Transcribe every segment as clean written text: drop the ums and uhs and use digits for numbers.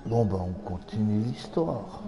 Bon ben on continue l'histoire.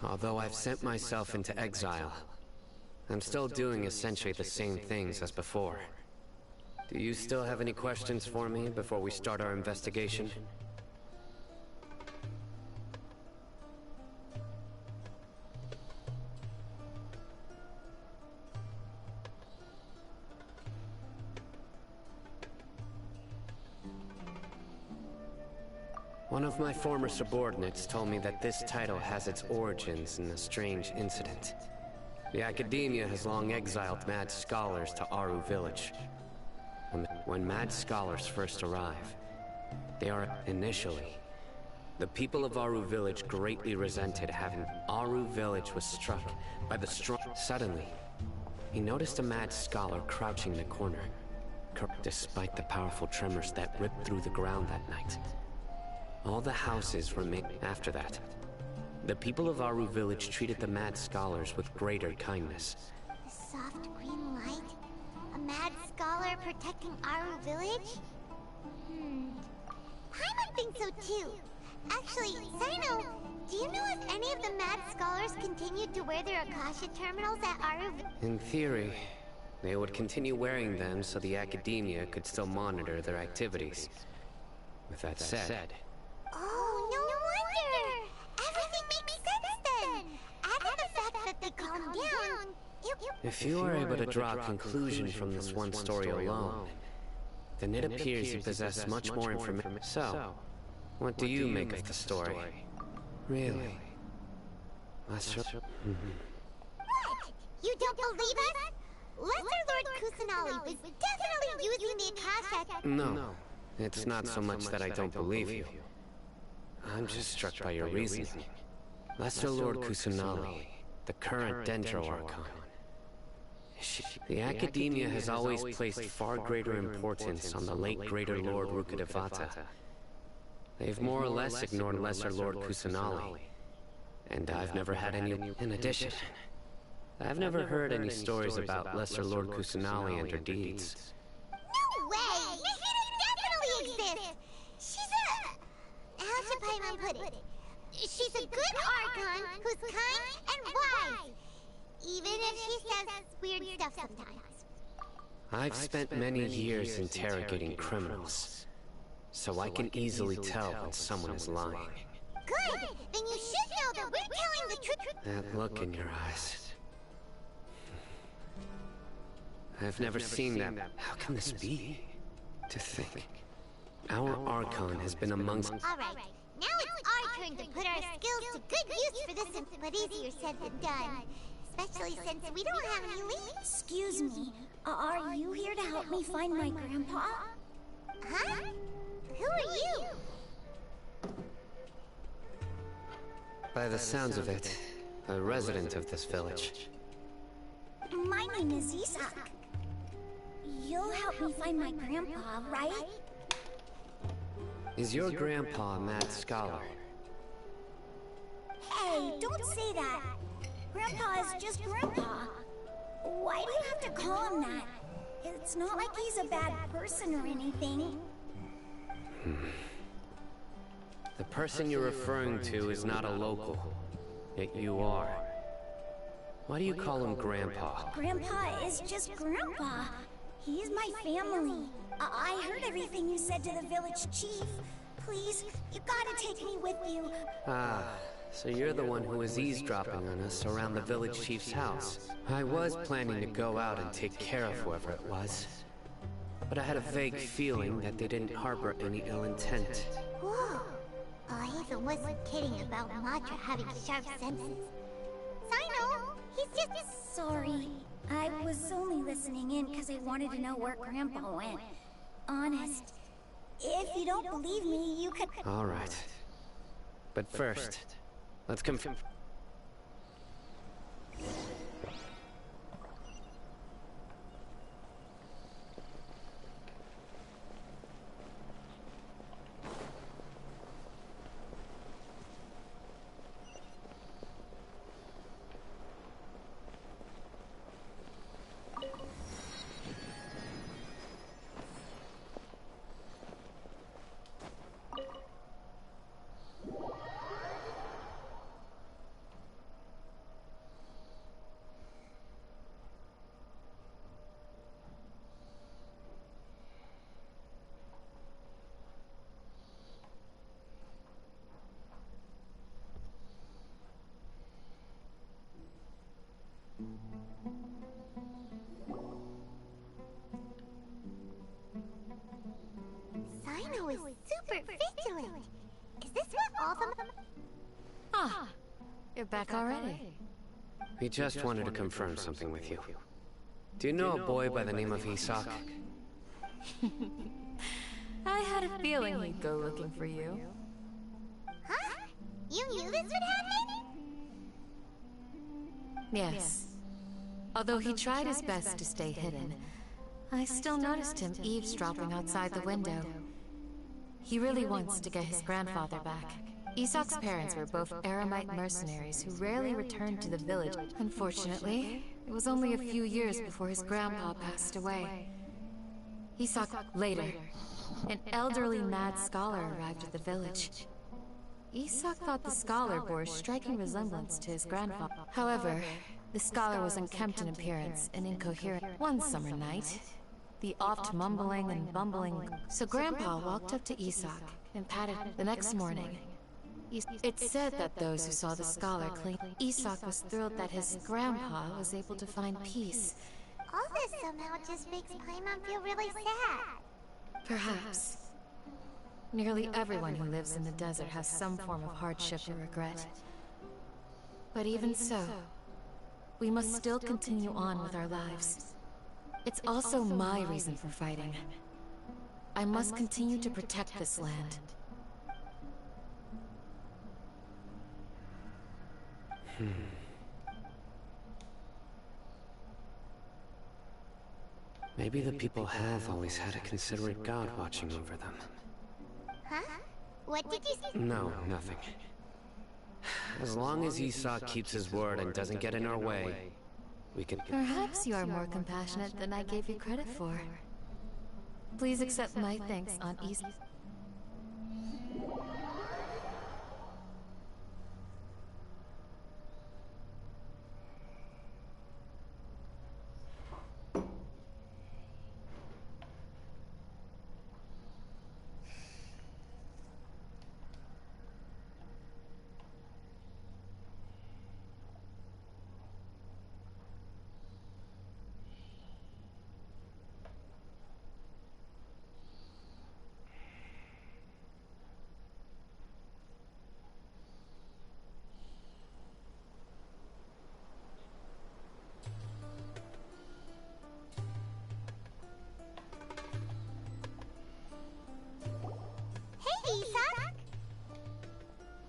Although I've sent myself into exile, I'm still doing essentially the same things as before. Do you still have any questions for me before we start our investigation? One of my former subordinates told me that this title has its origins in a strange incident. The Academia has long exiled mad scholars to Aru Village. When mad scholars first arrive, they are initially. The people of Aru Village greatly resented having Aru Village was struck by the strong. Suddenly, he noticed a mad scholar crouching in a corner, despite the powerful tremors that ripped through the ground that night. All the houses remained after that. The people of Aru Village treated the mad scholars with greater kindness. The soft green light? A mad scholar protecting Aru Village? Paimon thinks so too. Actually, Sino, do you know if any of the mad scholars continued to wear their Akasha terminals at Aru Village? In theory, they would continue wearing them so the Academia could still monitor their activities. With that said... Oh, no wonder! Everything makes sense then! Add in the fact that they calmed down... If you are able to draw a conclusion from this one story alone, then it appears you possess much more information. So, what do you make of the story? Really? Lesser... What? You don't believe us? Lesser Lord Kusanali was definitely using the Akasha... No, it's not so much that I don't believe you. I'm just struck by your reasoning. Lesser Lord Kusanali, the current Dendro Archon. The Academia has always placed far greater importance on the late Greater Lord Rukkhadevata. They've more or less ignored Lesser Lord Kusanali, and I've never had any... In addition, I've never heard any stories about Lesser Lord Kusanali and her deeds. No way! Nahida definitely exists! She's a... How should Paimon put it? She's a good Archon who's kind and wise. Even if she says weird stuff sometimes. I've spent many years interrogating criminals, so I can easily tell when someone is lying. Good! Then you should know that we're telling the truth. That look in your eyes. I've never seen that. How can this be? To think. Our Archon has been amongst... Alright, now it's our turn to put our skills to good use for this, but easier said than done. Especially since we don't have any leads. Excuse me, are you here to help me find my grandpa? Huh? Who are you? By the sounds of it, a resident of this village. My name is Isak. You'll help me find my grandpa, right? Is your grandpa a mad scholar? Hey, don't say that. Grandpa is just Grandpa. Why do you have to call him that? It's not like he's a bad person or anything. The person you're referring to is not a local, yet you are. Why do you call him Grandpa? Grandpa is just Grandpa. He's my family. I heard everything you said to the village chief. Please, you gotta take me with you. Ah, so you're the one who was eavesdropping on us around the village chief's house. I was planning to go out and take care of whoever it was, but I had a vague feeling that they didn't harbor any ill intent. Whoa. I even wasn't kidding about Matra having sharp senses. Sino, he's just... Sorry. I was only listening in because I wanted to know where Grandpa went. Honest. If you don't believe me, you could... All right. But first, let's confirm. Sino is super vigilant. Is this what all the... Ah, you're back already. We just wanted to confirm something with you. Do you know a boy by the name of Isak? I had a feeling he'd go looking for you. Huh? You knew this would happen? Yes. Although he tried his best to stay hidden, I still noticed him eavesdropping outside the window. He really wants to get his grandfather back. Isak's parents were both Eremite mercenaries who rarely returned to the village. Unfortunately, it was only a few years before his grandpa passed away. Isak later, an elderly mad scholar arrived at the village. Isak thought the scholar bore a striking resemblance to his grandfather. However, the scholar was unkempt in appearance and incoherent. One summer night, the oft mumbling and bumbling. So Grandpa walked up to Isak and patted. The next morning, it's said that those who saw the scholar clean. Isak was thrilled that his grandpa was able to find peace. All this somehow just makes Paimon feel really sad. Perhaps. Nearly everyone who lives in the desert has some form of hardship or regret. But even so, we must still continue on with our lives. It's also my reason for fighting. I must continue to protect this land. Maybe the people have always had a considerate god watching over them. Huh? What did you say? No, nothing. As long as Isak keeps his word and doesn't get in our way, we can... Perhaps you are more compassionate than I gave you credit for. Please accept my thanks on Isak.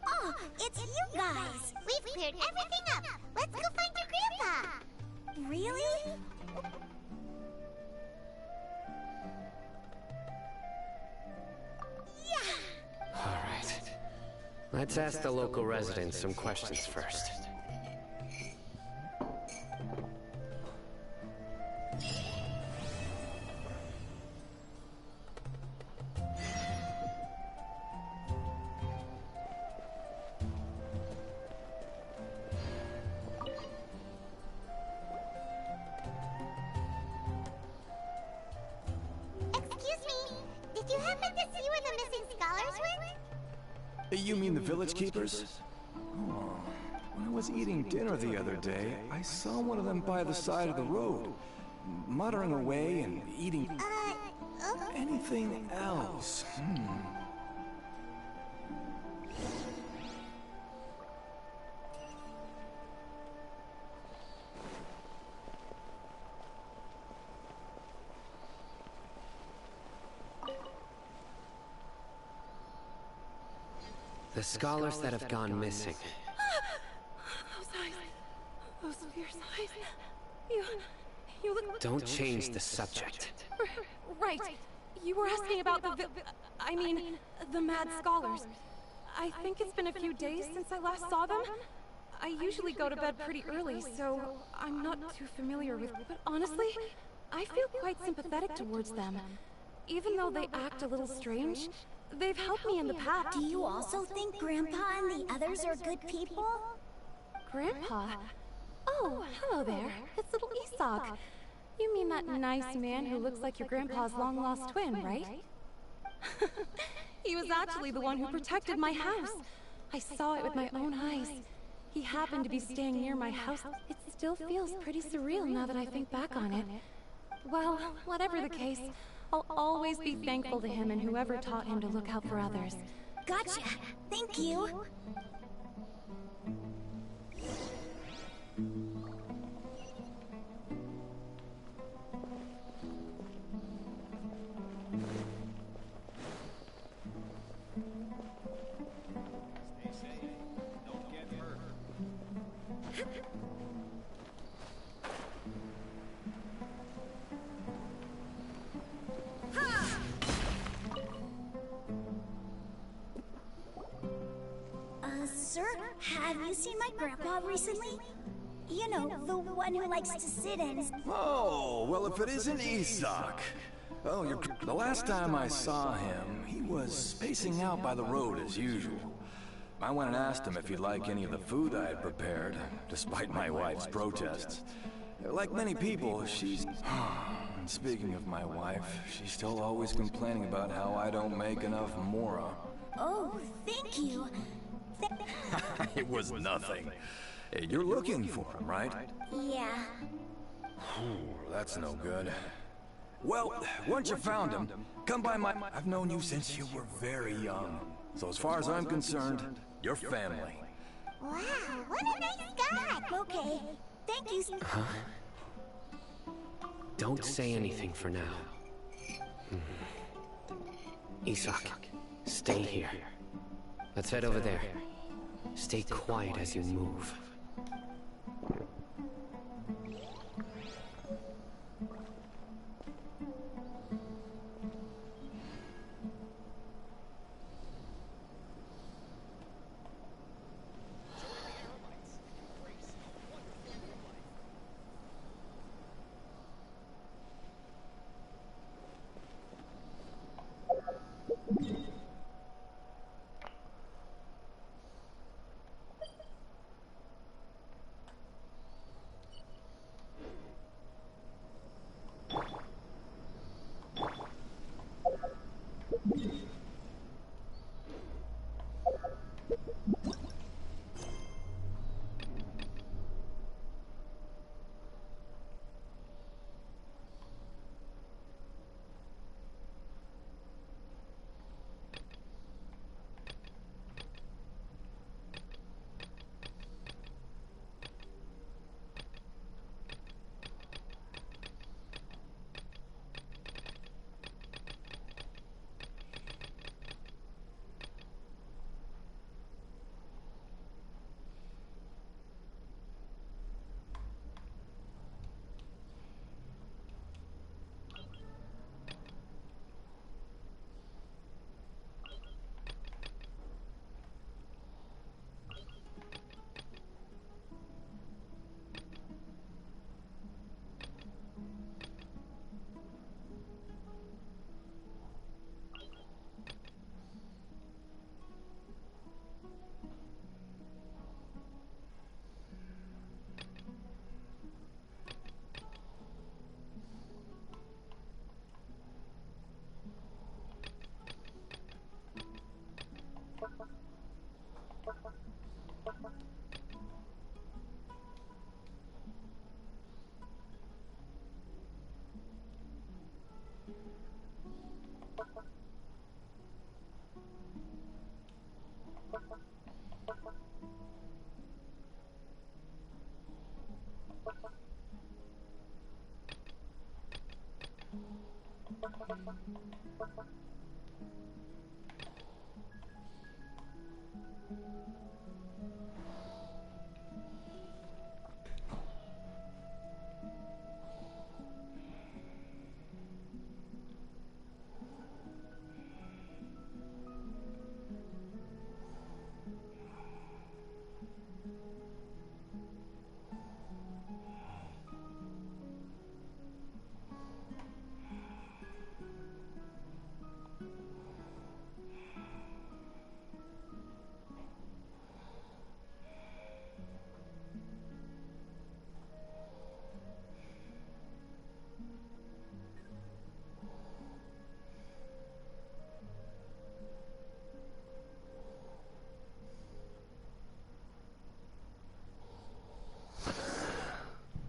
Oh, it's you guys! We've cleared everything up. Let's go find your grandpa. Really? Yeah! Alright. Let's ask the local residents some questions first. You mean the village keepers? Oh, when I was eating dinner the other day, I saw one of them by the side of the road, muttering away and eating... anything else? The scholars that have gone missing. Those eyes. Those fierce eyes. You look... Don't change the subject. Right. You were asking about the mad scholars. I think it's been a few days since I last saw them. I usually go to bed pretty early, so I'm not too familiar with... But honestly, I feel quite sympathetic towards them. Even though they act a little strange, they've helped me in the past. Do you also think Grandpa and the others are good people? Grandpa? Oh, hello there. It's little Isak. You mean that nice man who looks like your grandpa's long-lost twin, right? He was actually the one who protected my house. I saw it with my own eyes. he happened to be staying near my house. It still feels pretty surreal now that I think back on it. Well, whatever the case, I'll always be thankful to him and whoever taught him to look out for others. Gotcha. Thank you. Sir, have you seen my grandpa recently? You know, the one who likes to sit and... Oh, well, if it isn't Isak. Oh, the last time I saw him, he was spacing out by the road as usual. I went and asked him if he'd like any of the food I had prepared, despite my wife's protests. Like many people, she's... And speaking of my wife, she's still always complaining about how I don't make enough mora. Oh, thank you. It was nothing. Hey, you're looking for him, right? Yeah. That's no good. Well, once you found him, come by my... I've known you since you were very young. So as far as I'm concerned, you're family. Wow, what a nice guy! Okay, thank you. Huh? Don't say anything for now. Isak, stay here. Let's head over there. Stay quiet as you move.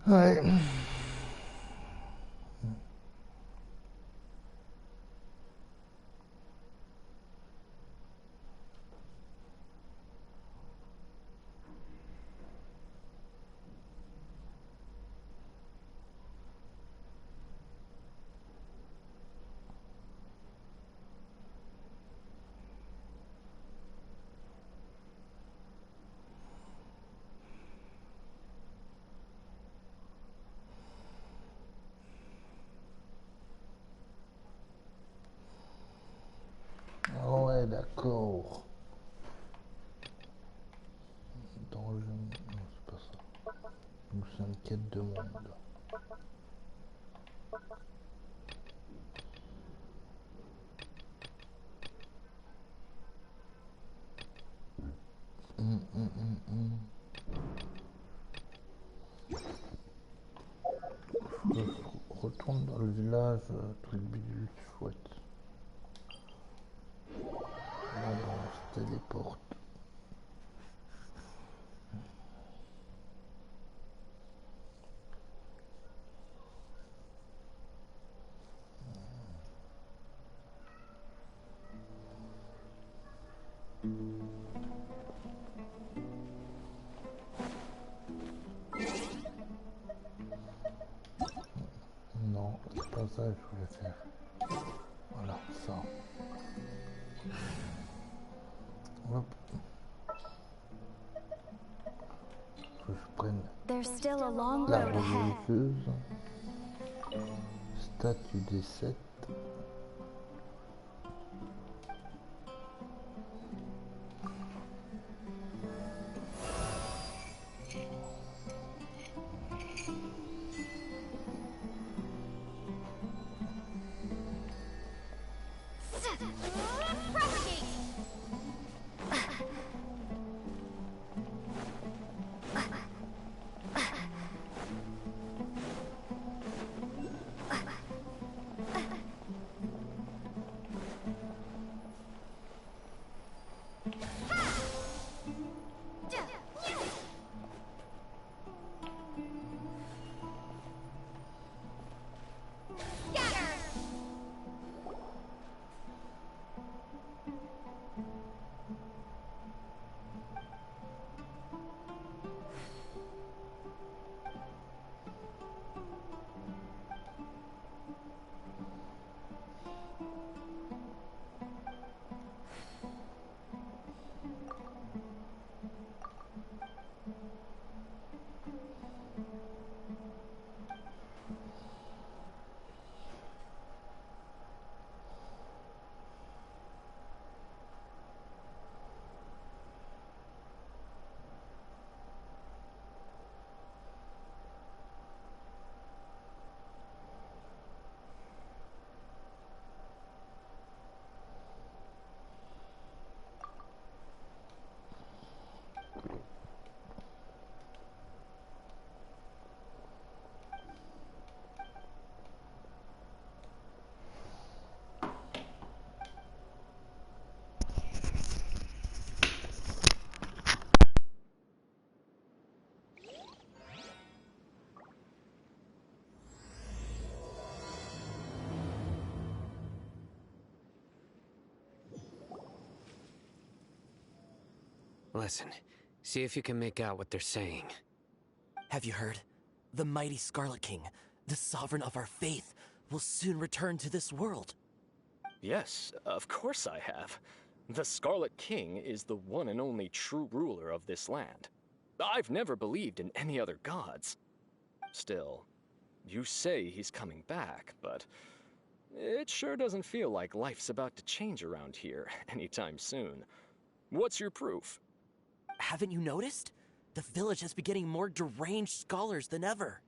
Ouais. Ouais, d'accord. Dans le... Non, c'est pas ça. Donc c'est une quête de monde. Je retourne dans le village, truc bidule, chouette. Bon, on se téléporte. Non, c'est pas ça que je voulais faire. Voilà, ça. Hop. Faut que je prenne There's still a long la road ahead. religieuse. Statue des 7. Listen, see if you can make out what they're saying. Have you heard? The mighty Scarlet King, the sovereign of our faith, will soon return to this world. Yes, of course I have. The Scarlet King is the one and only true ruler of this land. I've never believed in any other gods. Still, you say he's coming back, but it sure doesn't feel like life's about to change around here anytime soon. What's your proof? Haven't you noticed? The village has been getting more deranged scholars than ever.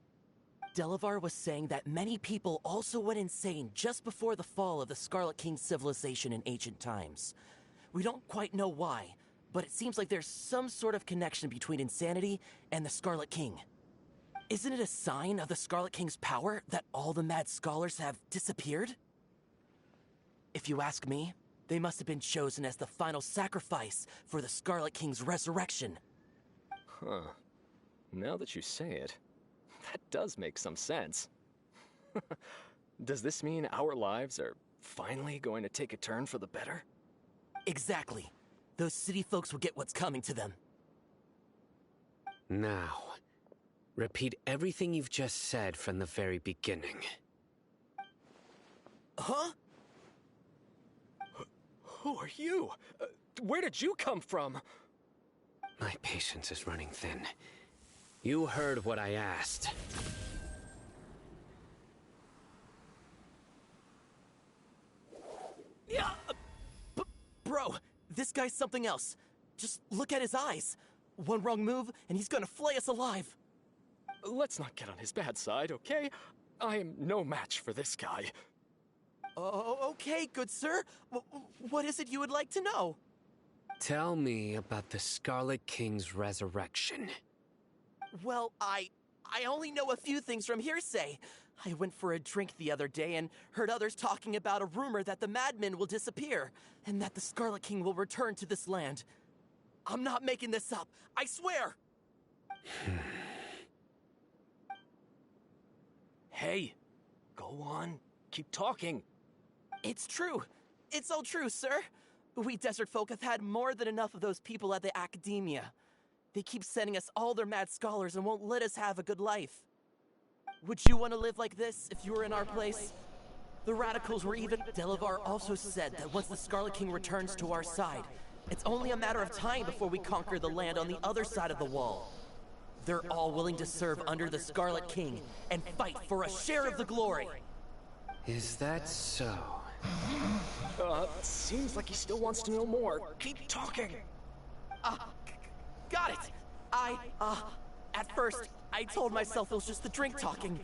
Delavar was saying that many people also went insane just before the fall of the Scarlet King's civilization in ancient times. We don't quite know why, but it seems like there's some sort of connection between insanity and the Scarlet King. Isn't it a sign of the Scarlet King's power that all the mad scholars have disappeared? If you ask me, they must have been chosen as the final sacrifice for the Scarlet King's resurrection. Huh. Now that you say it, that does make some sense. Does this mean our lives are finally going to take a turn for the better? Exactly. Those city folks will get what's coming to them. Now, repeat everything you've just said from the very beginning. Huh? Who are you? Where did you come from? My patience is running thin. You heard what I asked. Yeah. Bro, this guy's something else. Just look at his eyes. One wrong move, and he's gonna flay us alive. Let's not get on his bad side, okay? I am no match for this guy. Oh, okay, good sir. What is it you would like to know? Tell me about the Scarlet King's resurrection. Well, I only know a few things from hearsay. I went for a drink the other day and heard others talking about a rumor that the madmen will disappear, and that the Scarlet King will return to this land. I'm not making this up, I swear! Hey, go on, keep talking. It's true. It's all true, sir. We desert folk have had more than enough of those people at the academia. They keep sending us all their mad scholars and won't let us have a good life. Would you want to live like this if you were in our place? The radicals were even... Delavar also said that once the Scarlet King returns to our side, it's only a matter of time before we conquer the land on the other side of the wall. They're all willing to serve under the Scarlet King and fight for a share of the glory. Is that so? Seems like he still wants to know more. Keep talking. Got it. At first, I told myself it was just the drink talking,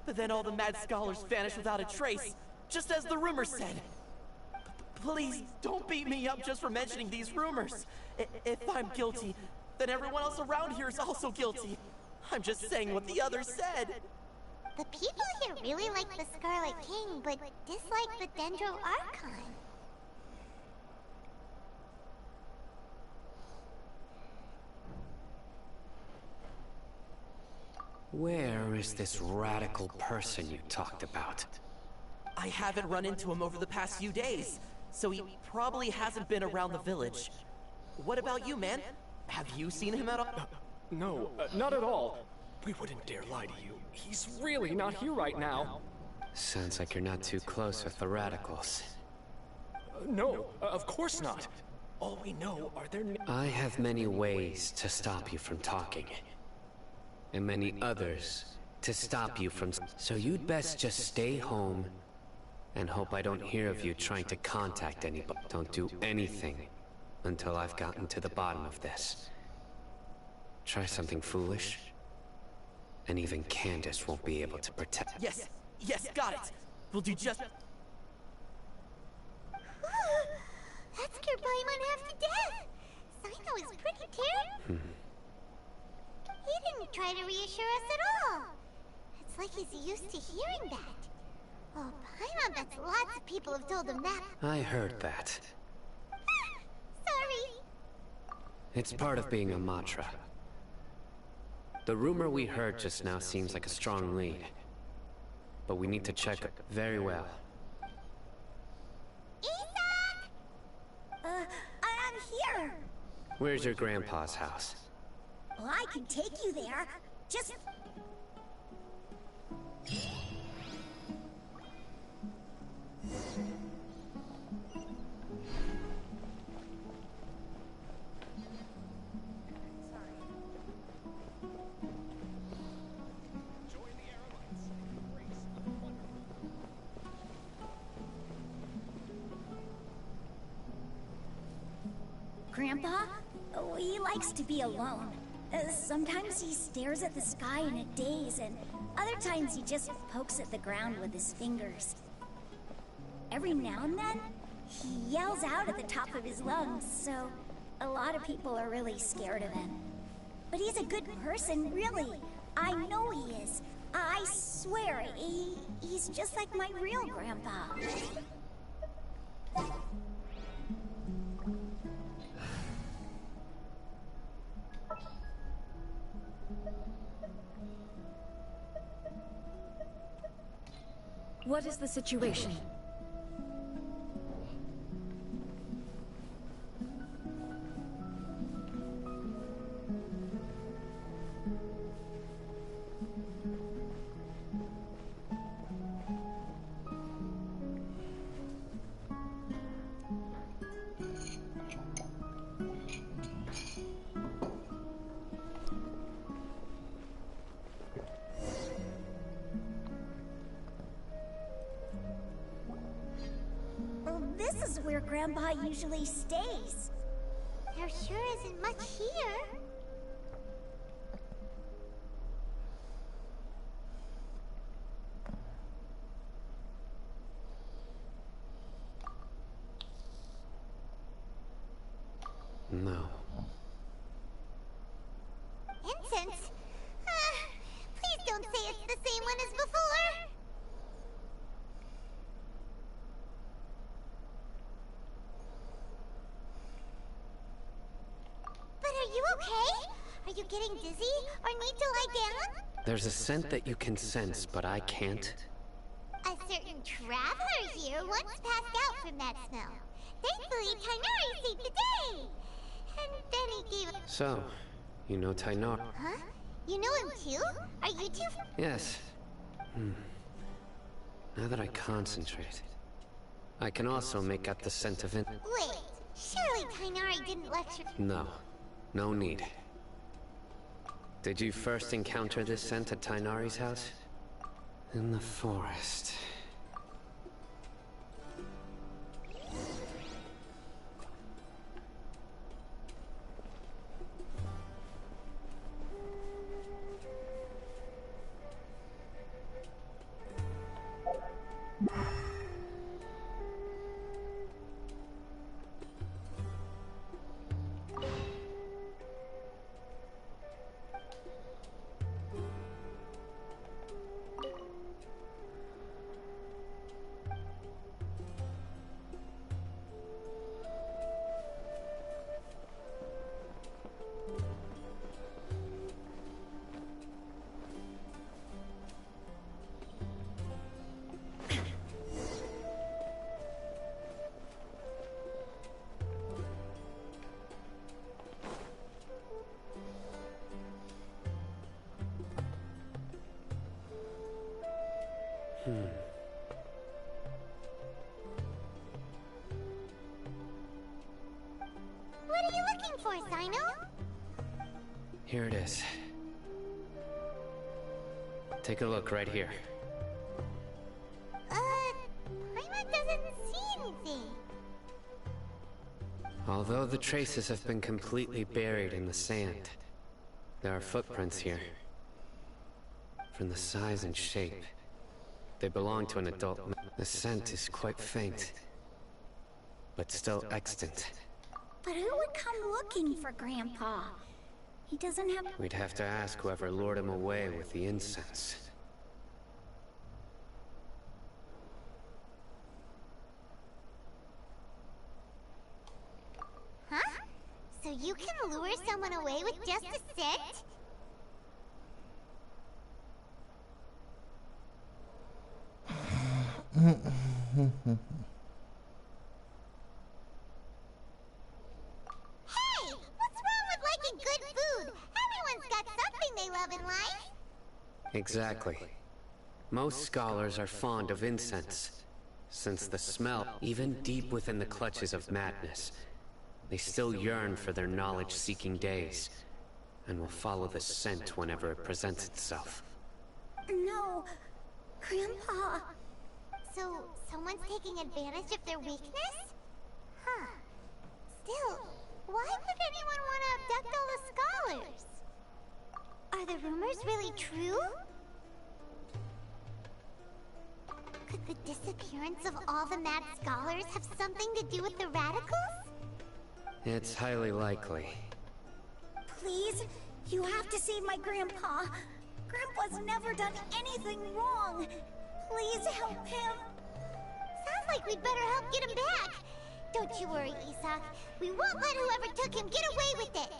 but then all the mad scholars vanished without a trace, just as the rumors said. Please, don't beat me up just for mentioning these rumors. If I'm guilty, then everyone else around here is also guilty. I'm just saying what the others said. The people here really like the Scarlet King, but dislike the Dendro Archon. Where is this radical person you talked about? I haven't run into him over the past few days, so he probably hasn't been around the village. What about you, man? Have you seen him at all? No, not at all. We wouldn't dare lie to you. He's really not here right now. Sounds like you're not too close with the radicals. No, of course not. All we know are their names. I have many ways to stop you from talking. And many others to stop you from... So you'd best just stay home and hope I don't hear of you trying to contact anybody. Don't do anything until I've gotten to the bottom of this. Try something foolish, and even Candace won't be able to protect... Yes, got it. We'll do just... That scared Paimon half to death. Psycho is pretty terrible. He didn't try to reassure us at all. It's like he's used to hearing that. Oh, Paimon bets lots of people have told him that. I heard that. Sorry. It's part of being a Matra. The rumor we heard just now seems like a strong lead. But we need to check it very well. Isaac! I'm here. Where's your grandpa's house? Well, I can take you there. Just... Grandpa? Oh, he likes to be alone. Sometimes he stares at the sky in a daze, and other times he just pokes at the ground with his fingers. Every now and then, he yells out at the top of his lungs, so a lot of people are really scared of him. But he's a good person, really. I know he is. I swear, he's just like my real grandpa. What is the situation? This is where Grandpa usually stays. There sure isn't much here. No. Incense? Please don't say it's the same one as before. But are you okay? Are you getting dizzy or need to lie down? There's a scent that you can sense, but I can't. A certain traveler here once passed out from that smell. Thankfully, Tainari saved the day. And then he gave... So, you know Tainar? Huh? You know him too? Are you two... Yes. Now that I concentrate, I can also make out the scent of it. Wait, surely Tainari didn't lecture... No. No need. Did you first encounter this scent at Tainari's house? In the forest. What are you looking for, Zino? Here it is. Take a look right here. Paimon doesn't see anything. Although the traces have been completely buried in the sand, there are footprints here. From the size and shape, they belong to an adult. The scent is quite faint, but still extant. But who would come looking for Grandpa? He doesn't have... We'd have to ask whoever lured him away with the incense. Huh? So you can lure someone away with just a scent? Hey! What's wrong with liking good food? Everyone's got something they love in life. Exactly. Most scholars are fond of incense, since the smell, even deep within the clutches of madness, they still yearn for their knowledge-seeking days, and will follow the scent whenever it presents itself. No, Grandpa. So, someone's taking advantage of their weakness? Huh. Still, why would anyone want to abduct all the scholars? Are the rumors really true? Could the disappearance of all the mad scholars have something to do with the radicals? It's highly likely. Please, you have to save my Grandpa. Grandpa's never done anything wrong. Please help him. Sounds like we'd better help get him back. Don't you worry, Isak. We won't let whoever took him get away with it.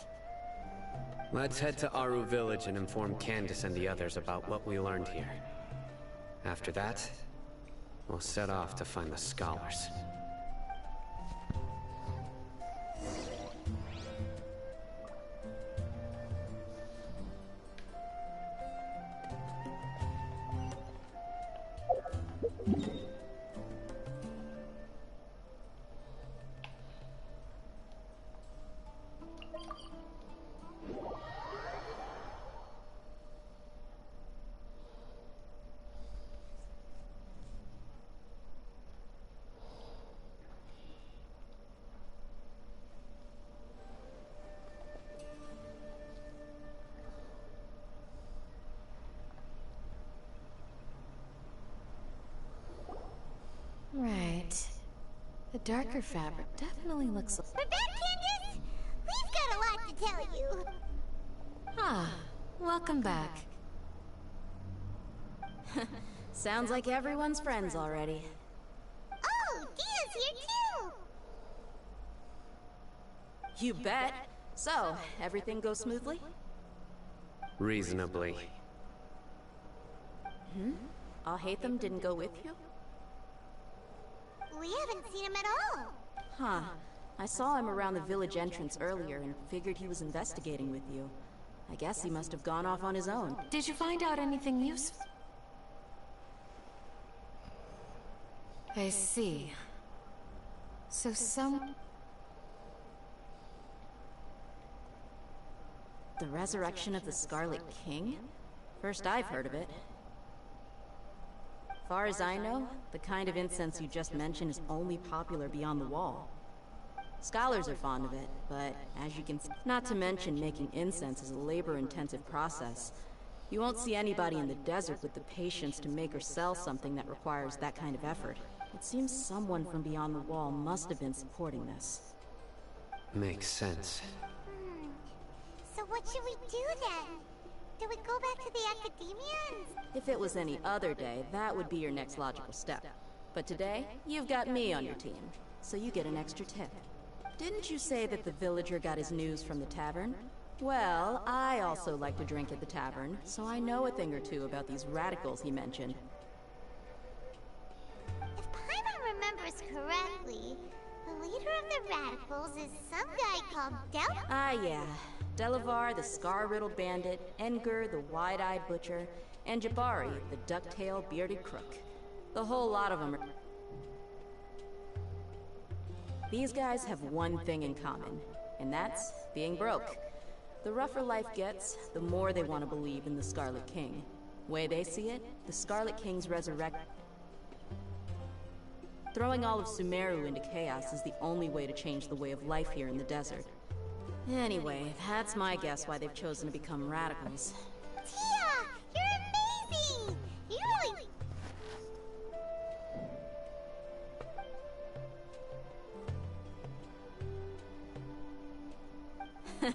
Let's head to Aru Village and inform Candace and the others about what we learned here. After that, we'll set off to find the scholars. Right. The darker fabric definitely looks like... We're back, Candace! We've got a lot to tell you. Ah, welcome back. Sounds like everyone's friends already. Oh, Dia's here too! You bet. So, everything goes smoothly? Reasonably. I'll hate them didn't go with you? We haven't seen him at all. Huh. I saw him around the village entrance earlier and figured he was investigating with you. I guess he must have gone off on his own. Did you find out anything useful? I see. So The resurrection of the Scarlet King? First I've heard of it. Far as I know, the kind of incense you just mentioned is only popular beyond the wall. Scholars are fond of it, but as you can see, not to mention making incense is a labor-intensive process. You won't see anybody in the desert with the patience to make or sell something that requires that kind of effort. It seems someone from beyond the wall must have been supporting this. Makes sense. So what should we do then? Do we go back to the academia? If it was any other day, that would be your next logical step. But today, you've got me on your team, so you get an extra tip. Didn't you say that the villager got his news from the tavern? Well, I also like to drink at the tavern, so I know a thing or two about these radicals he mentioned. If Paimon remembers correctly, the leader of the radicals is some guy called Del... Ah, yeah. Delavar, the scar-riddled bandit, Engur, the wide-eyed butcher, and Jabari, the duck-tailed bearded crook. The whole lot of them are... These guys have one thing in common, and that's being broke. The rougher life gets, the more they want to believe in the Scarlet King. Way they see it, the Scarlet King's resurrect... Throwing all of Sumeru into chaos is the only way to change the way of life here in the desert. Anyway, that's my guess why they've chosen to become radicals. Tia! You're amazing! You really...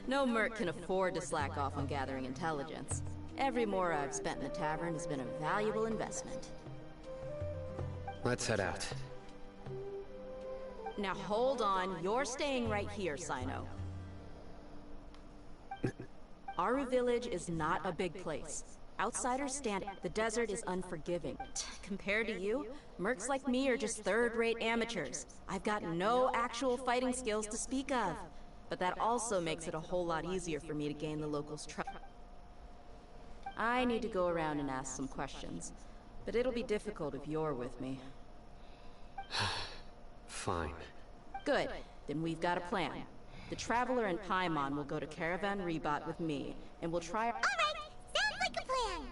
No merc can afford to slack off on gathering intelligence. Every mora I've spent in the tavern has been a valuable investment. Let's head out. Now hold on, you're staying right here, Sino. Aru Village is not a big place. Outsiders stand... The desert is unforgiving. Compared to you, mercs like me are just third-rate amateurs. I've got no actual fighting skills to speak of. But that also makes it a whole lot easier for me to gain the locals' trust. I need to go around and ask some questions, but it'll be difficult if you're with me. Fine. Good. Then we've got a plan. The Traveler and Paimon will go to Caravan Rebat with me, and we'll try... Alright! Sounds like a plan!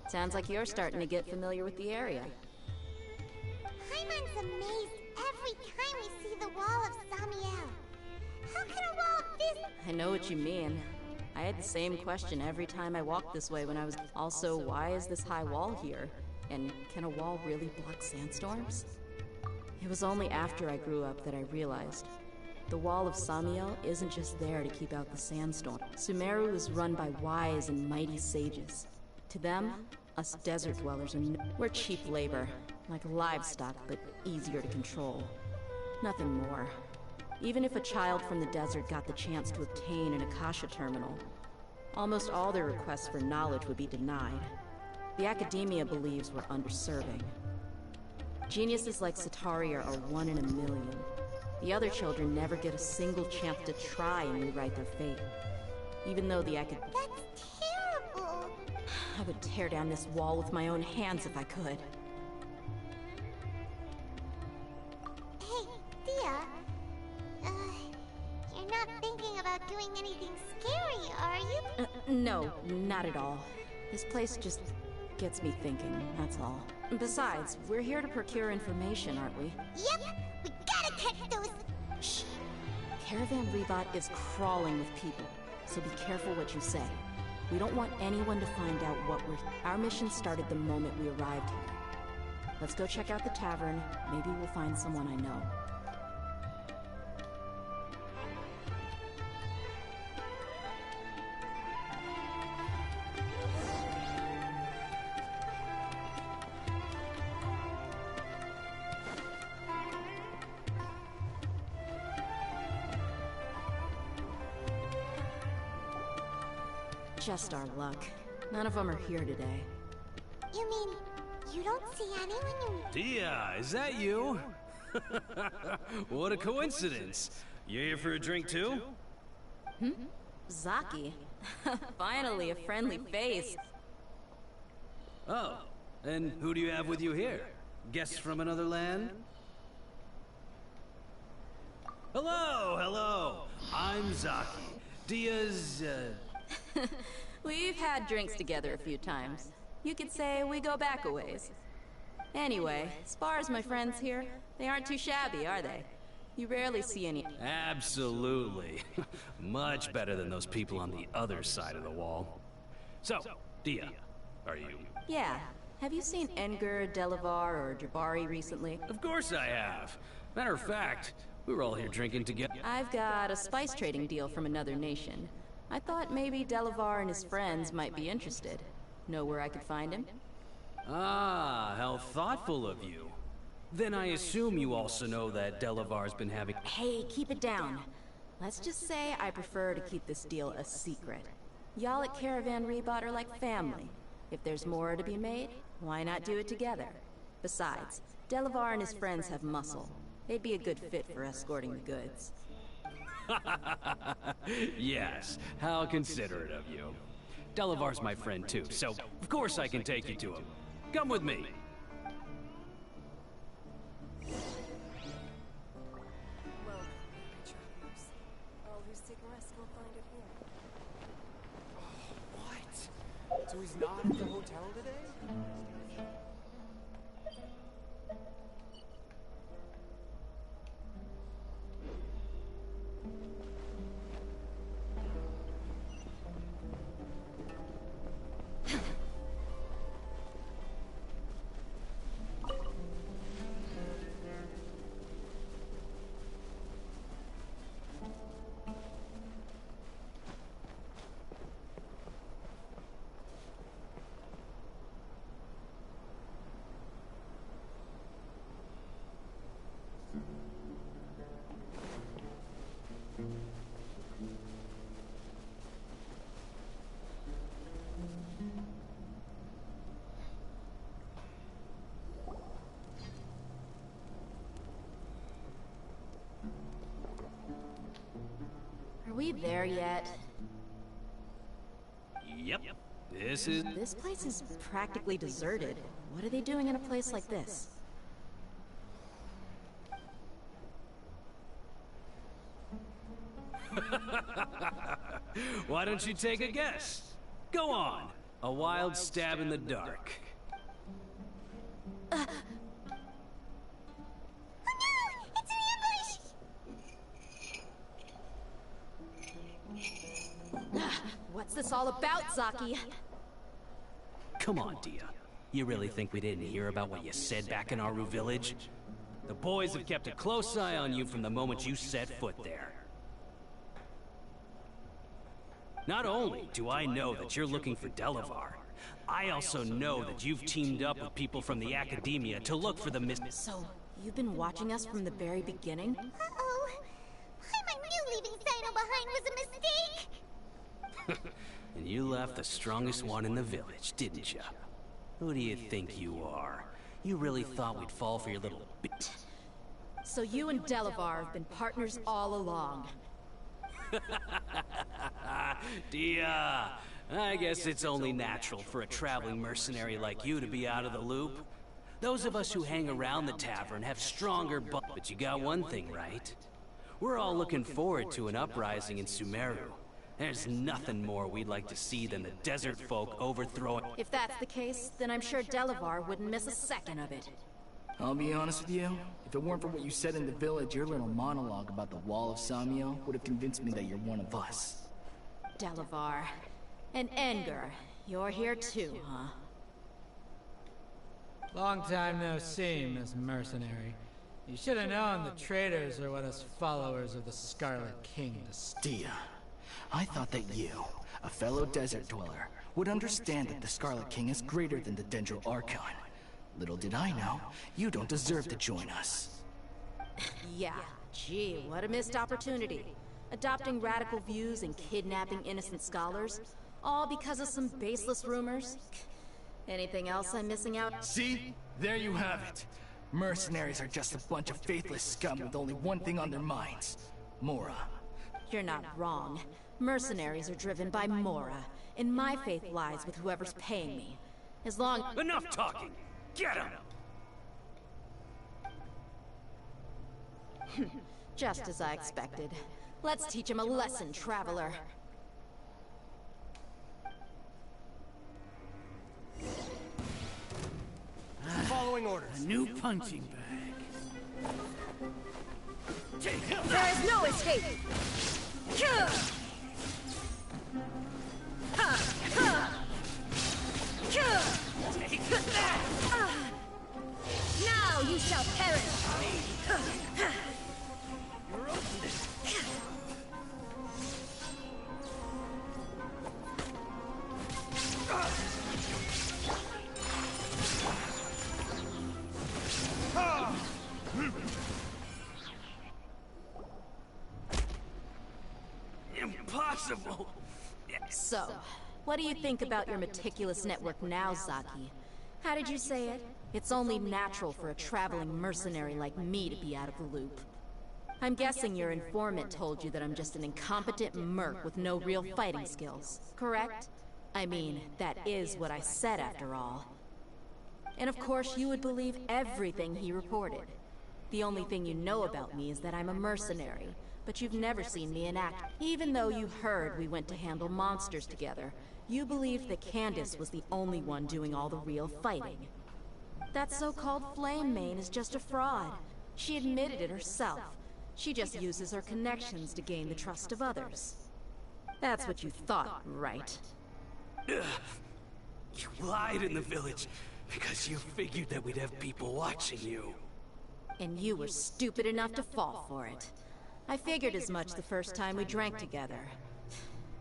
Sounds like you're starting to get familiar with the area. Paimon's amazed every time we see the wall of Samiel. How can a wall of this... I know what you mean. I had the same question every time I walked this way when I was... Also, why is this high wall here? And can a wall really block sandstorms? It was only after I grew up that I realized the wall of Samiel isn't just there to keep out the sandstorm. Sumeru is run by wise and mighty sages. To them, us desert dwellers we're cheap labor, like livestock, but easier to control. Nothing more. Even if a child from the desert got the chance to obtain an Akasha terminal, almost all their requests for knowledge would be denied. The academia believes we're underserving. Geniuses like Sataria are 1 in a million. The other children never get a single chance to try and rewrite their fate. Even though the That's terrible! I would tear down this wall with my own hands if I could. Hey, Dia. You're not thinking about doing anything scary, are you? No, not at all. This place just gets me thinking, that's all. Besides, we're here to procure information, aren't we? Yep! We gotta catch those... Shh! Caravan Rebot is crawling with people, so be careful what you say. We don't want anyone to find out what we're... Our mission started the moment we arrived here. Let's go check out the tavern. Maybe we'll find someone I know. Just our luck. None of them are here today. You mean, you don't see anyone you... Dia, is that you? What a coincidence. You here for a drink too? Zaki. Finally, a friendly face. Oh, and who do you have with you here? Guests from another land? Hello, hello. I'm Zaki. Dia's, We've had drinks together a few times. You could say we go back a ways. Anyway, as far as my friends here, they aren't too shabby, are they? You rarely see any... Absolutely. Much better than those people on the other side of the wall. So, Dia, are you... Yeah. Have you seen Enger, Delavar, or Jabari recently? Of course I have. Matter of fact, we were all here drinking together. I've got a spice trading deal from another nation. I thought maybe Delavar and his friends might be interested. Know where I could find him? Ah, how thoughtful of you. Then I assume you also know that Delavar's been having... Hey, keep it down. Let's just say I prefer to keep this deal a secret. Y'all at Caravan Rebot are like family. If there's more to be made, why not do it together? Besides, Delavar and his friends have muscle. They'd be a good fit for escorting the goods. Yes, how considerate of you. Delavar's my friend too, so of course I can take you to him. Come with me. What? So he's not at the hotel today? Are we there yet? Yep. This place is practically deserted. What are they doing in a place like this? Why don't you take a guess? Go on. A wild stab in the dark. Oh no! It's an ambush! What's this all about, Zaki? Come on, Dia. You really think we didn't hear about what you said back in Aru Village? The boys have kept a close eye on you from the moment you set foot there. Not only do I know that you're looking for Delavar, I also know that you've teamed up with people from the Academia to look for the So, you've been watching us from the very beginning? Uh-oh. I knew leaving Sino behind was a mistake! And you left the strongest one in the village, didn't you? Who do you think you are? You really thought we'd fall for your little bit? So you and Delavar have been partners all along. Dia, I guess it's only natural for a traveling mercenary like you to be out of the loop. Those of us who hang around the tavern have stronger but you got one thing right. We're all looking forward to an uprising in Sumeru. There's nothing more we'd like to see than the desert folk overthrowing. If that's the case, then I'm sure Delavar wouldn't miss a second of it. I'll be honest with you. If it weren't for what you said in the village, your little monologue about the Wall of Samio would have convinced me that you're one of us. Delavar. And Edgar, you're here too, huh? Long time no see, Miss Mercenary. You should have known the traitors are what us followers of the Scarlet King despise. Dia, I thought that you, a fellow desert dweller, would understand that the Scarlet King is greater than the Dendro Archon. Little did I know, you don't deserve to join us. Yeah, gee, what a missed opportunity. Adopting radical views and kidnapping innocent scholars, all because of some baseless rumors. Anything else I'm missing out? See? There you have it. Mercenaries are just a bunch of faithless scum with only one thing on their minds. Mora. You're not wrong. Mercenaries are driven by Mora, and my faith lies with whoever's paying me. As long— Enough talking! Get him! Just as I expected. Let's teach him a lesson, traveler. Following orders. A new punching bag. There is no escape! Now you shall perish! Impossible! So, what do you think about your meticulous network now, Zaki? How did you say it? It's only natural for a traveling mercenary like me to be out of the loop. I'm guessing your informant told you that I'm just an incompetent merc with no real fighting skills, correct? I mean, that is what I said after all. And of course you would believe everything he reported. The only thing you know about me is that I'm a mercenary, but you've never seen me in act. Even though you heard we went to handle monsters together, you believed that Candace was the only one doing all the real fighting. That so-called Flame Mane is just a fraud. She admitted it herself. She just uses her connections to gain the trust of others. That's what you thought, right? You lied in the village because you figured that we'd have people watching you. And you were stupid enough to fall for it. I figured as much the first time we drank together.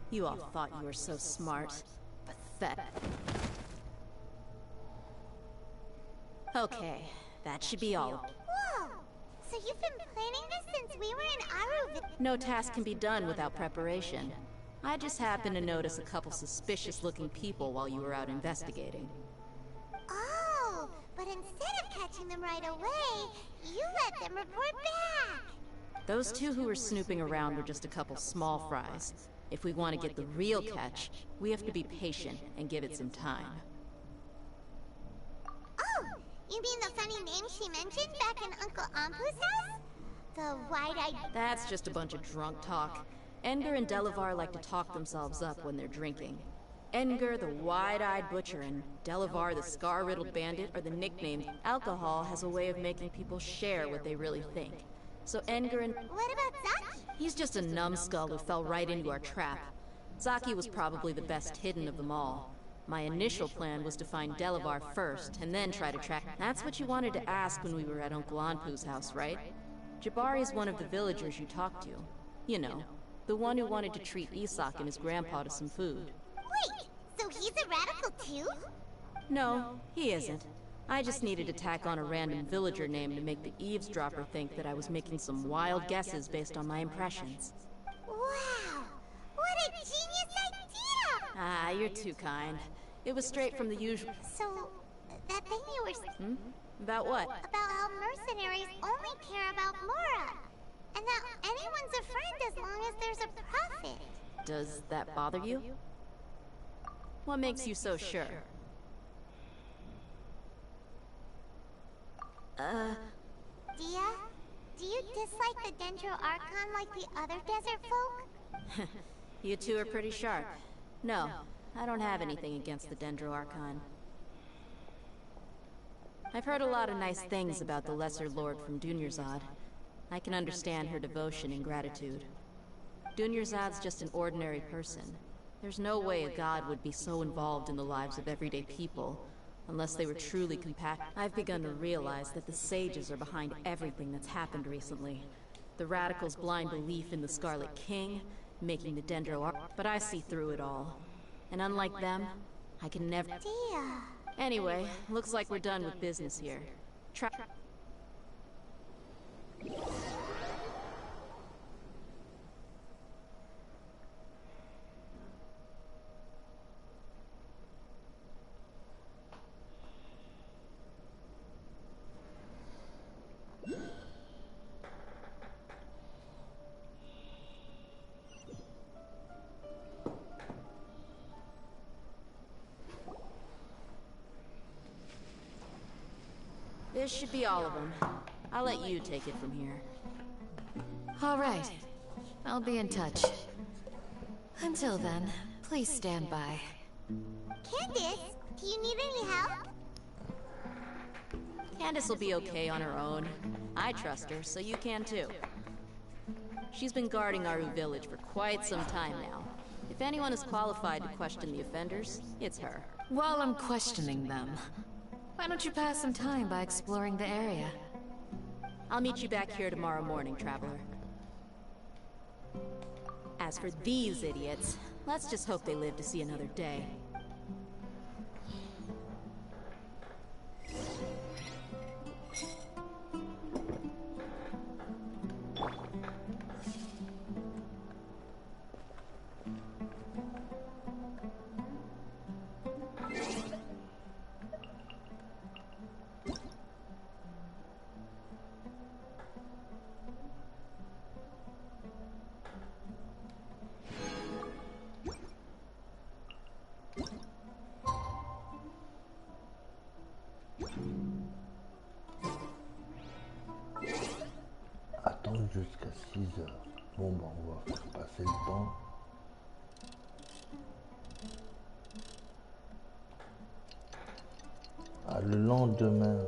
You all thought you were so smart. Pathetic. Okay, that should be all. Whoa! So you've been planning this since we were in Aru. No task can be done without preparation. I just happened to notice a couple suspicious-looking people while you were out investigating. Oh, but instead of catching them right away, you let them report back. Those two who were snooping around were just a couple small fries. If we want to get the real catch, we have to be patient and give it some time. Oh, you mean the funny name she mentioned back in Uncle Ampu's house? The wide-eyed... That's just a bunch of drunk talk. Edgar and Delavar like to talk themselves up when they're drinking. Edgar the Wide-Eyed Butcher and Delavar the Scar-Riddled Bandit are the nicknames. Alcohol has a way of making people share what they really think. So Edgar and... What about Zaki? He's just a numbskull who fell right into our trap. Zaki was probably the best hidden of them all. My initial plan was to find Delavar first, and then try to track... That's what you wanted to ask when we were at Uncle Anpu's house, right? Jabari is one of the villagers you talked to. You know, the one who wanted to treat Isak and his grandpa to some food. Wait, so he's a radical too? No, he isn't. I just needed to tack on a random villager name to make the eavesdropper think that I was making some wild guesses based on my impressions. Wow, what a genius idea! Ah, you're too kind. It was straight from the usual... So, that thing you were... About what? About how mercenaries only care about Mora. And that anyone's a friend as long as there's a profit. Does that bother you? What makes you so sure? Dia, do you dislike the Dendro Archon like the other desert folk? You two are pretty sharp. No, I don't have anything against the Dendro Archon. I've heard a lot of nice things about the Lesser Lord from Dunyarzad. I can understand her devotion and gratitude. Dunyarzad's just an ordinary person. There's no way a god would be so involved in the lives of everyday people, unless they were truly compassionate. I've begun to realize that the sages are behind everything that's happened recently. The radicals' blind belief in the Scarlet King, making the Dendro but I see through it all. And unlike them, I can never... Dia... Anyway, looks like we're done with business here. This should be all of them. I'll let you take it from here. All right. I'll be in touch. Until then, please stand by. Candace, do you need any help? Candace will be okay on her own. I trust her, so you can too. She's been guarding Aru Village for quite some time now. If anyone is qualified to question the offenders, it's her. While I'm questioning them, why don't you pass some time by exploring the area? I'll meet you back here tomorrow morning, Traveler. As for these idiots, let's just hope they live to see another day. Attendre jusqu'à 6 heures. Bon bah on va faire passer le temps. Ah, le lendemain.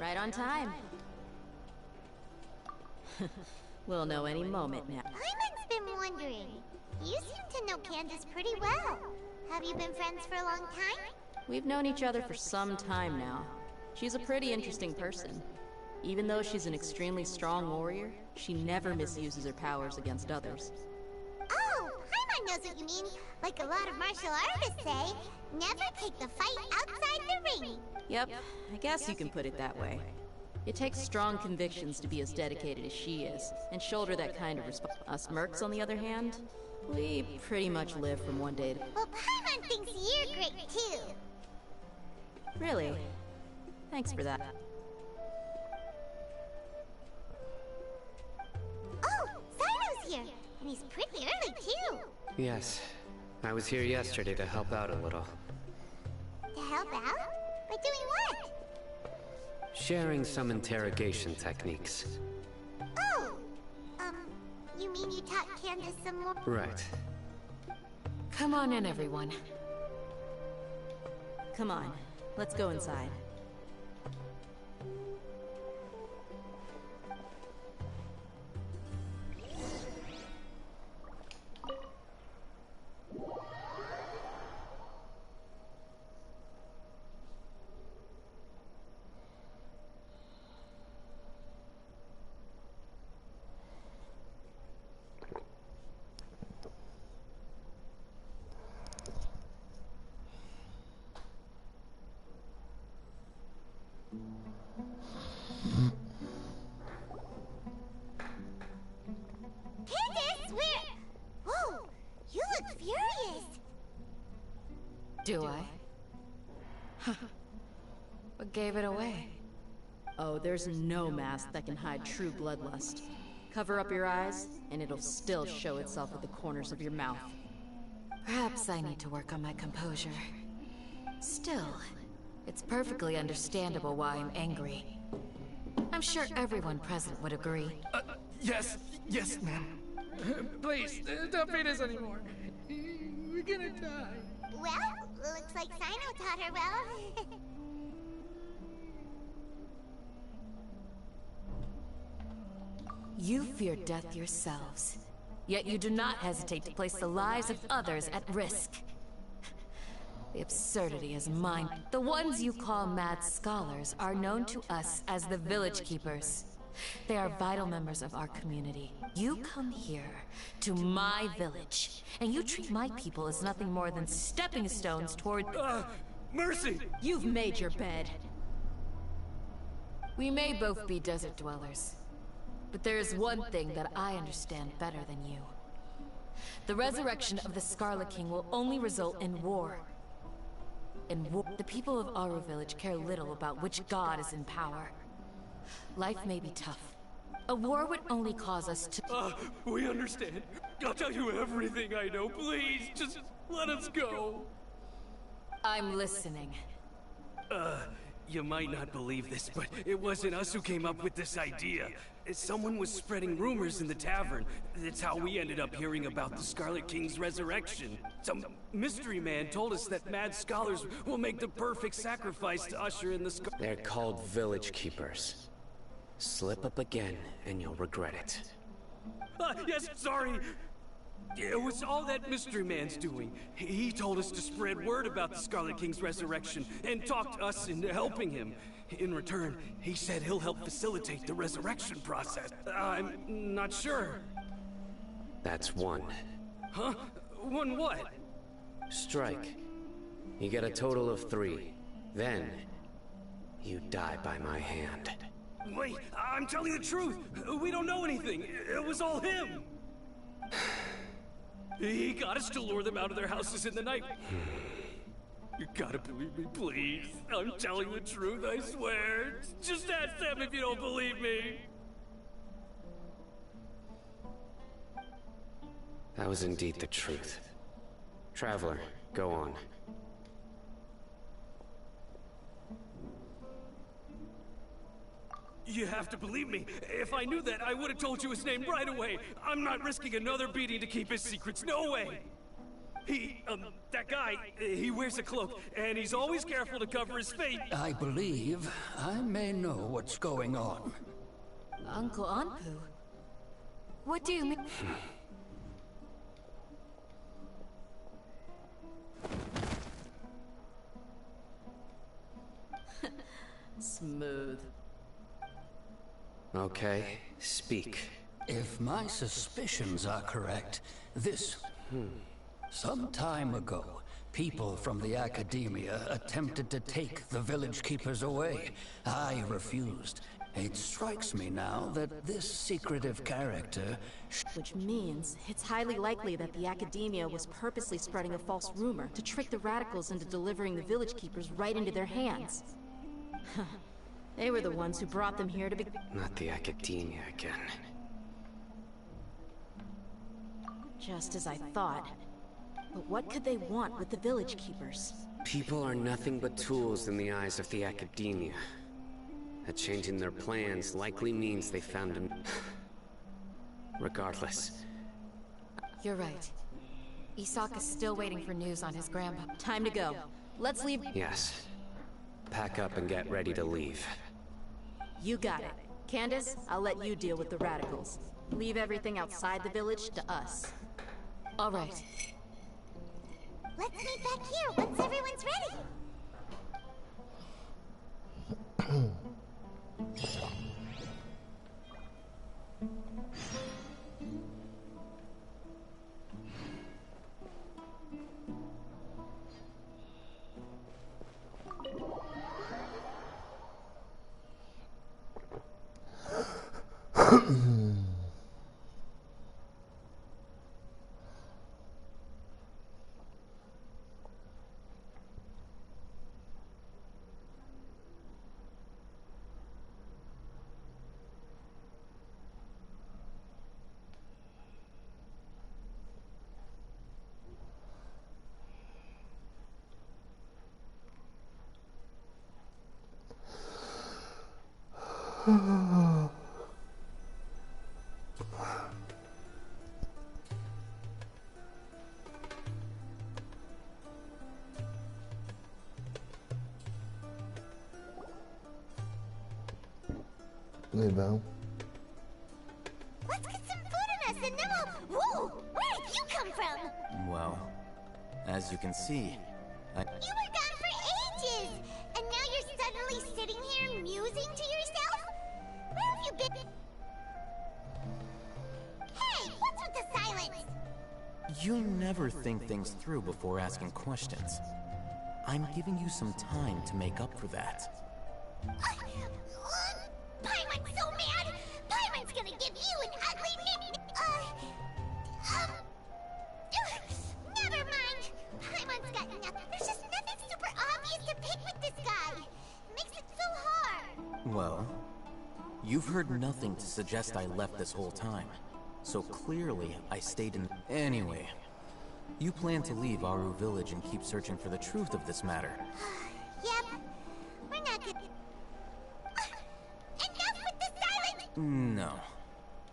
Right on time. We'll know any moment now. Iman's been wondering. You seem to know Candace pretty well. Have you been friends for a long time? We've known each other for some time now. She's a pretty interesting person. Even though she's an extremely strong warrior, she never misuses her powers against others. Oh, Paimon knows what you mean. Like a lot of martial artists say, never take the fight outside the ring. Yep, I guess you can put it that way. It takes strong convictions to be as dedicated as she is, and shoulder that kind of responsibility. Us mercs, on the other hand, We pretty much live from one day to... Well, Paimon thinks you're great, too. Really? Thanks for that. Oh, Sino's here. And he's pretty early, too. Yes. I was here yesterday to help out a little. To help out? By doing what? Sharing some interrogation techniques. Oh! You mean you taught Candace some more? Right. Come on in, everyone. Come on, let's go inside. Candace, where? Whoa! You look furious! Do I? What gave it away? Oh, there's no mask that can hide true bloodlust. Cover up your eyes, and it'll still show itself at the corners of your mouth. Perhaps I need to work on my composure. Still, it's perfectly understandable why I'm angry. I'm sure everyone present would agree. Yes, ma'am. Please, don't beat us anymore. We're gonna die. Well, looks like Sino taught her well. You fear death yourselves, yet you do not hesitate to place the lives of others at risk. The absurdity is mine. The ones you call mad scholars are known to us as the Village Keepers. They are vital members of our community. You come here, to my village, and you treat my people as nothing more than stepping stones toward... Mercy! You've made your bed. We may both be desert dwellers, but there is one thing that I understand better than you. The resurrection of the Scarlet King will only result in war. In war, the people of Aru Village care little about which god is in power. Life may be tough. A war would only cause us to... We understand. I'll tell you everything I know. Please, just let us go. I'm listening. You might not believe this, but it wasn't us who came up with this idea. Someone was spreading rumors in the tavern. That's how we ended up hearing about the Scarlet King's resurrection. Some mystery man told us that mad scholars will make the perfect sacrifice to usher in the They're called Village Keepers. Slip up again, and you'll regret it. Yes, sorry. It was all that mystery man's doing. He told us to spread word about the Scarlet King's resurrection and talked us into helping him. In return, he said he'll help facilitate the resurrection process. I'm not sure. That's one. Huh? One what? Strike. You get a total of 3. Then, you die by my hand. Wait, I'm telling the truth. We don't know anything. It was all him. He got us to lure them out of their houses in the night. You gotta believe me, please. I'm telling the truth, I swear. Just ask them if you don't believe me. That was indeed the truth. Traveler, go on. You have to believe me. If I knew that, I would have told you his name right away. I'm not risking another beating to keep his secrets. No way. That guy, he wears a cloak, and he's always careful to cover his face. I believe I may know what's going on. Uncle Anpu? What do you mean? Smooth. Okay, speak. If my suspicions are correct, this... Some time ago, people from the academia attempted to take the village keepers away. I refused. It strikes me now that this secretive character... Which means it's highly likely that the Academia was purposely spreading a false rumor to trick the radicals into delivering the village keepers right into their hands. They were the ones who brought them here to be... Not the Academia again. Just as I thought. But what could they want with the village keepers? People are nothing but tools in the eyes of the Academia. A change in their plans likely means they found him. Regardless. You're right. Isaka's still waiting for news on his grandpa. Time to go. Let's leave. Yes. Pack up and get ready to leave. You got it. Candace, I'll let you deal with the radicals. Leave everything outside the village to us. All right. Let's meet back here once everyone's ready. Eh ben. Let's get some food in us and then we'll... Whoa! Where did you come from? Well, as you can see, You were gone for ages! And now you're suddenly sitting here musing to yourself? Where have you been? Hey, what's with the silence? you never think things through before asking questions. I'm giving you some time to make up for that. Paimon's so mad! Paimon's gonna give you an ugly never mind. Paimon's got nothing. There's just nothing super obvious to pick with this guy. Makes it so hard. Well, you've heard nothing to suggest I left this whole time. So clearly, I stayed in... Anyway, you plan to leave Aru Village and keep searching for the truth of this matter. Yep. We're not good. Enough with the silence! No.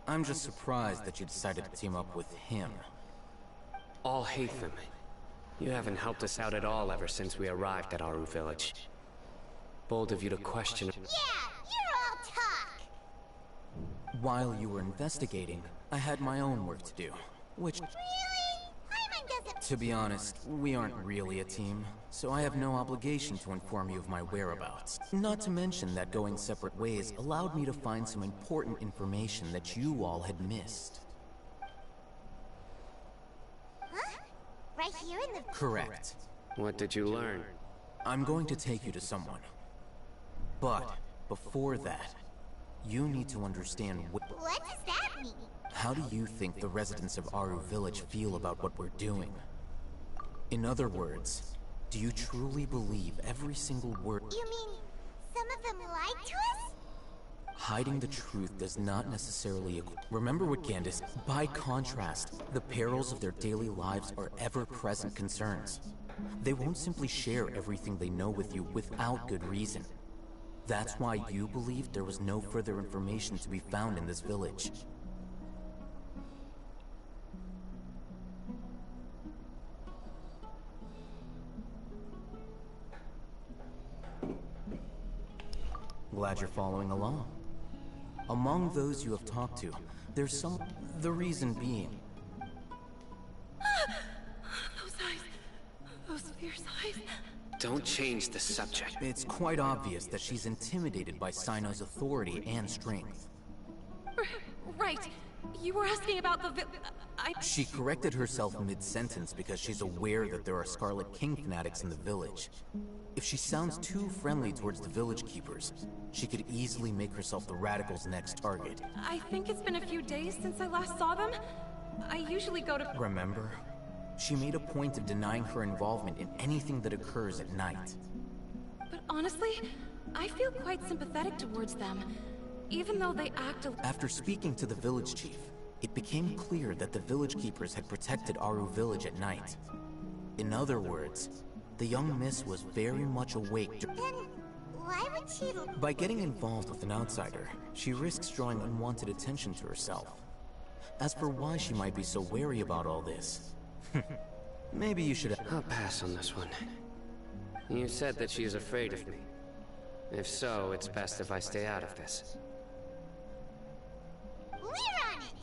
I'm just surprised that you decided to team up with him. All hate them. You haven't helped us out at all ever since we arrived at Aru Village. Bold of you to question... Yeah, you're all talk! While you were investigating, I had my own work to do, which... Really? Paimon doesn't... To be honest, we aren't really a team, so I have no obligation to inform you of my whereabouts. Not to mention that going separate ways allowed me to find some important information that you all had missed. Huh? Right here in the... Correct. What did you learn? I'm going to take you to someone. But, before that, you need to understand What does that mean? How do you think the residents of Aru Village feel about what we're doing? In other words, do you truly believe every single word? You mean some of them lied to us? Hiding the truth does not necessarily... Remember what Candace... By contrast, the perils of their daily lives are ever-present concerns. They won't simply share everything they know with you without good reason. That's why you believed there was no further information to be found in this village. Glad you're following along. Among those you have talked to, there's some... The reason being... Those eyes. Those fierce eyes. Don't change the subject. It's quite obvious that she's intimidated by Sino's authority and strength. Right. You were asking about the She corrected herself mid-sentence because she's aware that there are Scarlet King fanatics in the village. If she sounds too friendly towards the village keepers, she could easily make herself the Radicals' next target. I think it's been a few days since I last saw them. I usually go to... Remember? She made a point of denying her involvement in anything that occurs at night. But honestly, I feel quite sympathetic towards them, even though they act a... After speaking to the village chief, it became clear that the village keepers had protected Aru village at night. In other words, the young miss was very much awake. Then why would she... By getting involved with an outsider, she risks drawing unwanted attention to herself. As for why she might be so wary about all this, maybe you should... I'll pass on this one. You said that she is afraid of me. If so, it's best if I stay out of this. We're on it!